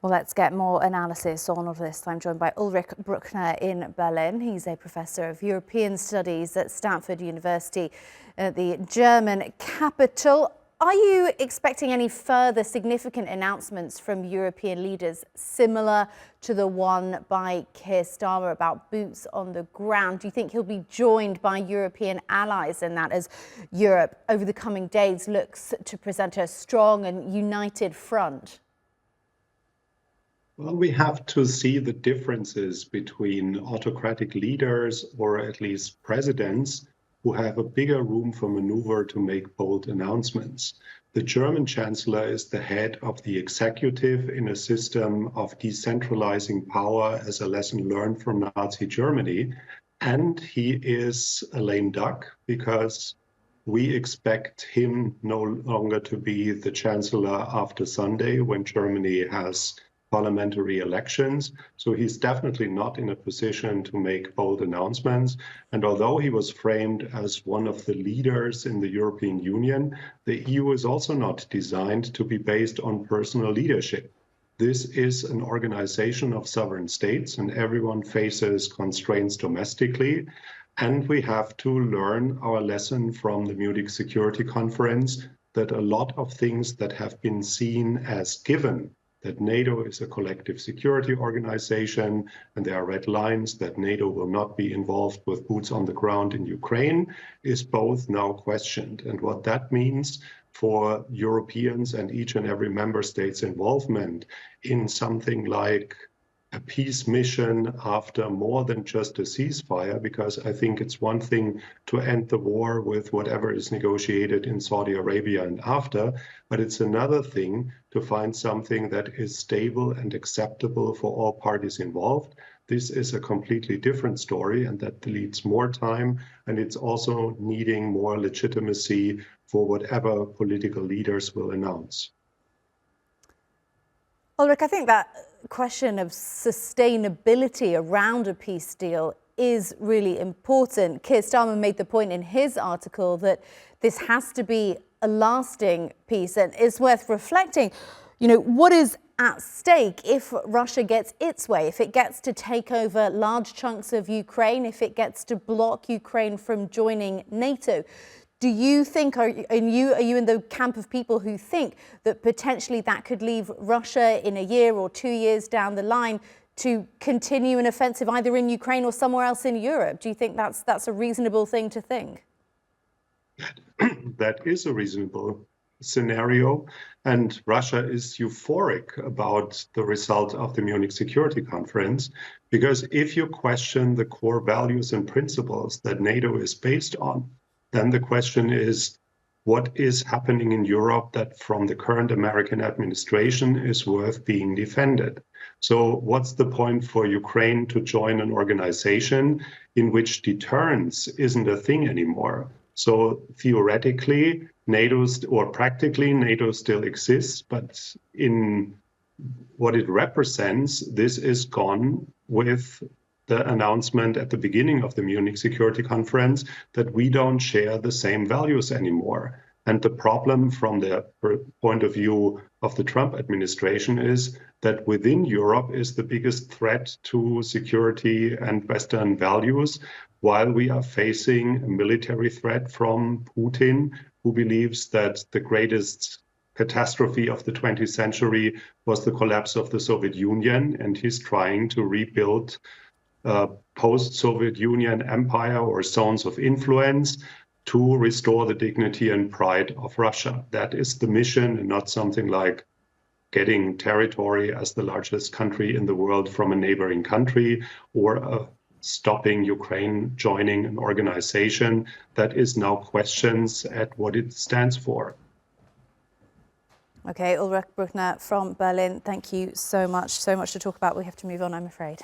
Well, let's get more analysis on all of this. I'm joined by Ulrich Brueckner in Berlin. He's a professor of European Studies at Stanford University, the German capital. Are you expecting any further significant announcements from European leaders similar to the one by Keir Starmer about boots on the ground? Do you think he'll be joined by European allies in that as Europe over the coming days looks to present a strong and united front? Well, we have to see the differences between autocratic leaders, or at least presidents, who have a bigger room for maneuver to make bold announcements. The German chancellor is the head of the executive in a system of decentralizing power as a lesson learned from Nazi Germany. And he is a lame duck because we expect him no longer to be the chancellor after Sunday when Germany has parliamentary elections. So he's definitely not in a position to make bold announcements. And although he was framed as one of the leaders in the European Union, the EU is also not designed to be based on personal leadership. This is an organization of sovereign states, and everyone faces constraints domestically. And we have to learn our lesson from the Munich Security Conference that a lot of things that have been seen as given, that NATO is a collective security organization and there are red lines that NATO will not be involved with boots on the ground in Ukraine, is both now questioned. And what that means for Europeans and each and every member state's involvement in something like a peace mission after more than just a ceasefire, because I think it's one thing to end the war with whatever is negotiated in Saudi Arabia and after, but it's another thing to find something that is stable and acceptable for all parties involved. This is a completely different story, and that needs more time, and it's also needing more legitimacy for whatever political leaders will announce. Ulrich, I think that question of sustainability around a peace deal is really important. Keir Starmer made the point in his article that this has to be a lasting peace, and it's worth reflecting, what is at stake if Russia gets its way, if it gets to take over large chunks of Ukraine, if it gets to block Ukraine from joining NATO. Do you think, are you in the camp of people who think that potentially that could leave Russia in a year or 2 years down the line to continue an offensive either in Ukraine or somewhere else in Europe? Do you think that's a reasonable thing to think? That is a reasonable scenario, and Russia is euphoric about the result of the Munich Security Conference, because if you question the core values and principles that NATO is based on, then the question is, what is happening in Europe that from the current American administration is worth being defended? So what's the point for Ukraine to join an organization in which deterrence isn't a thing anymore? So theoretically, practically, NATO still exists, but in what it represents, this is gone with the announcement at the beginning of the Munich Security Conference that we don't share the same values anymore. And the problem from the point of view of the Trump administration is that within Europe is the biggest threat to security and Western values, while we are facing a military threat from Putin, who believes that the greatest catastrophe of the 20th century was the collapse of the Soviet Union, and he's trying to rebuild post-Soviet Union empire or zones of influence to restore the dignity and pride of Russia. That is the mission, and not something like getting territory as the largest country in the world from a neighboring country, or stopping Ukraine joining an organization that is now questions at what it stands for. Okay, Ulrich Brueckner from Berlin, thank you so much. So much to talk about. We have to move on, I'm afraid.